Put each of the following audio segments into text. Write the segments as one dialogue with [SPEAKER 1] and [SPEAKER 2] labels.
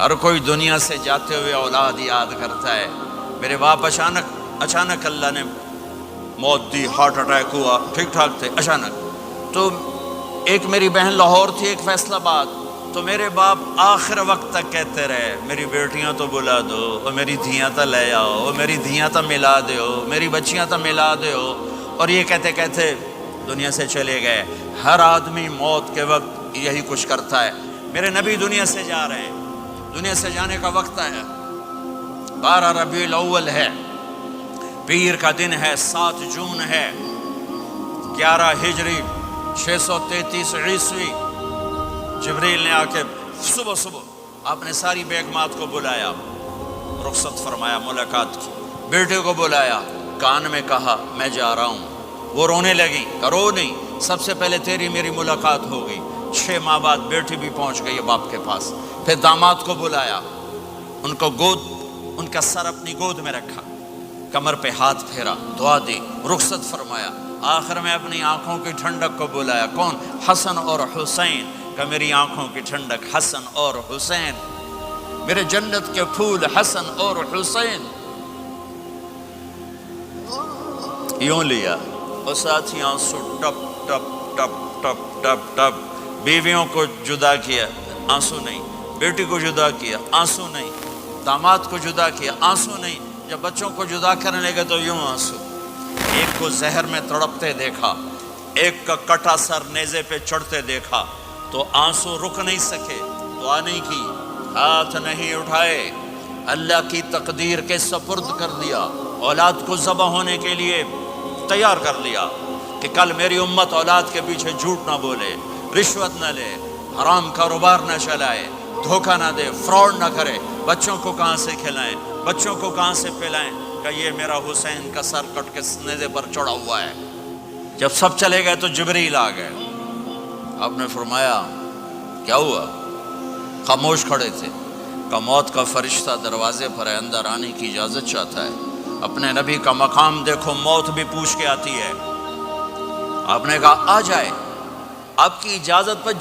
[SPEAKER 1] ہر کوئی دنیا سے جاتے ہوئے اولاد یاد کرتا ہے. میرے باپ اچانک اللہ نے موت دی، ہارٹ اٹیک ہوا، ٹھیک ٹھاک تھے، اچانک. تو ایک میری بہن لاہور تھی، ایک فیصل آباد. تو میرے باپ آخر وقت تک کہتے رہے میری بیٹیاں تو بلا دو، اور میری دھیاں تو لے آؤ، اور میری دھیاں تو ملا دیو، میری بچیاں تو ملا دیو. اور یہ کہتے کہتے دنیا سے چلے گئے. ہر آدمی موت کے وقت یہی کچھ کرتا ہے. میرے نبی دنیا سے جا رہے ہیں، دنیا سے جانے کا وقت ہے. 12 ربیع الاول ہے، پیر کا دن ہے، 7 جون ہے، 11 ہجری 633 عیسوی. جبریل نے آ کے صبح آپ نے ساری بیگمات کو بلایا، رخصت فرمایا، ملاقات کی. بیٹے کو بلایا، کان میں کہا میں جا رہا ہوں. وہ رونے لگی، رو نہیں، سب سے پہلے تیری میری ملاقات ہو گئی. 6 ماہ بعد بیٹی بھی پہنچ گئی باپ کے پاس. پھر داماد کو بلایا، ان کا سر اپنی گود میں رکھا، کمر پہ ہاتھ پھیرا، دعا دی، رخصت فرمایا. آخر میں اپنی آنکھوں کی ٹھنڈک کو بلایا. کون؟ حسن اور حسین. کہ میری آنکھوں کی ٹھنڈک حسن اور حسین، میرے جنت کے پھول حسن اور حسین. یوں لیا اور ساتھ ہی آنسو ٹپ ٹپ ٹپ ٹپ ٹپ ٹپ. بیویوں کو جدا کیا، آنسو نہیں. بیٹی کو جدا کیا، آنسو نہیں. داماد کو جدا کیا، آنسو نہیں. جب بچوں کو جدا کرنے لگے تو یوں آنسو. ایک کو زہر میں تڑپتے دیکھا، ایک کا کٹا سر نیزے پہ چڑھتے دیکھا تو آنسو رک نہیں سکے. دعا نہیں کی، ہاتھ نہیں اٹھائے، اللہ کی تقدیر کے سپرد کر دیا. اولاد کو ذبح ہونے کے لیے تیار کر لیا کہ کل میری امت اولاد کے پیچھے جھوٹ نہ بولے، رشوت نہ لے، حرام کاروبار نہ چلائے، دھوکہ نہ دے، فراڈ نہ کرے. بچوں کو کہاں سے کھلائیں، بچوں کو کہاں سے پلائیں؟ کہ یہ میرا حسین کا سر کٹ کے نیزے پر چڑھا ہوا ہے. جب سب چلے گئے تو جبریل آ گئے. آپ نے فرمایا کیا ہوا؟ خاموش کھڑے تھے. کہ موت کا فرشتہ دروازے پر ہے، اندر آنے کی اجازت چاہتا ہے. اپنے نبی کا مقام دیکھو، موت بھی پوچھ کے آتی ہے. آپ نے کہا آ جائے. آپ کی اجازت پر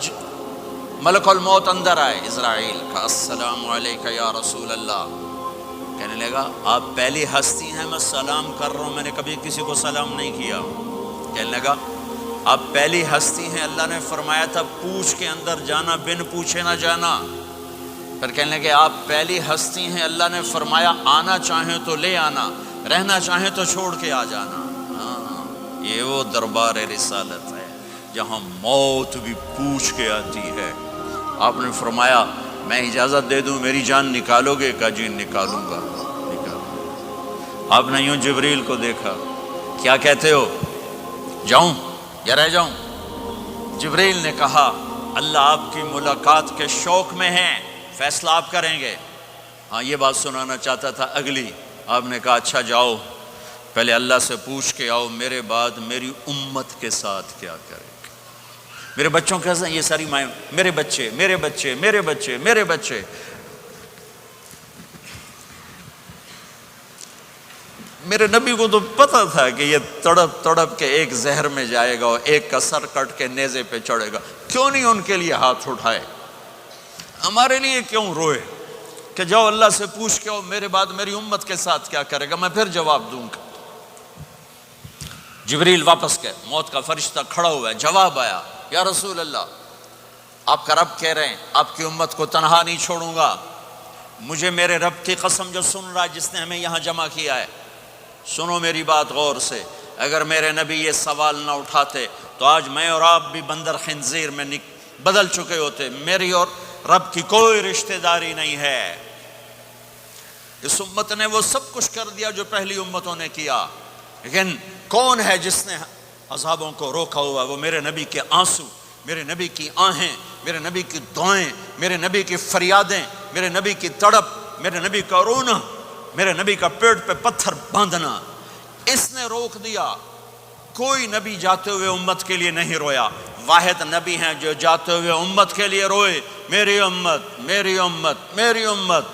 [SPEAKER 1] ملک الموت اندر آئے. اسرائیل کا السلام علیکہ یا رسول اللہ. کہنے لگا آپ پہلی ہستی ہیں میں سلام کر رہا ہوں، میں نے کبھی کسی کو سلام نہیں کیا. کہنے لگا آپ پہلی ہستی ہیں، اللہ نے فرمایا تھا پوچھ کے اندر جانا، بن پوچھے نہ جانا. پھر کہنے لگے آپ پہلی ہستی ہیں، اللہ نے فرمایا آنا چاہیں تو لے آنا، رہنا چاہیں تو چھوڑ کے آ جانا. ہاں، یہ وہ دربار رسالت ہے جہاں موت بھی پوچھ کے آتی ہے. آپ نے فرمایا میں اجازت دے دوں میری جان نکالو گے؟ کہا جی نکالوں گا. آپ نے یوں جبریل کو دیکھا، کیا کہتے ہو، جاؤں یا رہ جاؤں؟ جبریل نے کہا اللہ آپ کی ملاقات کے شوق میں ہیں، فیصلہ آپ کریں گے. ہاں یہ بات سنانا چاہتا تھا اگلی. آپ نے کہا اچھا جاؤ، پہلے اللہ سے پوچھ کے آؤ میرے بعد میری امت کے ساتھ کیا کریں گے، میرے بچوں کے ساتھ. یہ ساری مائیں، میرے بچے میرے بچے میرے بچے میرے بچے. میرے نبی کو تو پتہ تھا کہ یہ تڑپ تڑپ کے ایک زہر میں جائے گا اور ایک کا سر کٹ کے نیزے پہ چڑھے گا. کیوں نہیں ان کے لیے ہاتھ اٹھائے؟ ہمارے لیے کیوں روئے کہ جاؤ اللہ سے پوچھ کے آؤ میرے بعد میری امت کے ساتھ کیا کرے گا، میں پھر جواب دوں گا. جبریل واپس گئے، موت کا فرشتہ کھڑا ہوا ہے. جواب آیا یا رسول اللہ آپ کا رب کہہ رہے ہیں آپ کی امت کو تنہا نہیں چھوڑوں گا. مجھے میرے رب کی قسم جو سن رہا جس نے ہمیں یہاں جمع کیا ہے، سنو میری بات غور سے. اگر میرے نبی یہ سوال نہ اٹھاتے تو آج میں اور آپ بھی بندر خنزیر میں بدل چکے ہوتے. میری اور رب کی کوئی رشتہ داری نہیں ہے. اس امت نے وہ سب کچھ کر دیا جو پہلی امتوں نے کیا، لیکن کون ہے جس نے عذابوں کو روکا ہوا؟ وہ میرے نبی کے آنسو، میرے نبی کی آہیں، میرے نبی کی دعائیں، میرے نبی کی فریادیں، میرے نبی کی تڑپ، میرے نبی کا رونا، میرے نبی کا پیٹ پہ پتھر باندھنا. اس نے روک دیا. کوئی نبی جاتے ہوئے امت کے لیے نہیں رویا. واحد نبی ہیں جو جاتے ہوئے امت کے لیے روئے، میری امت میری امت میری امت.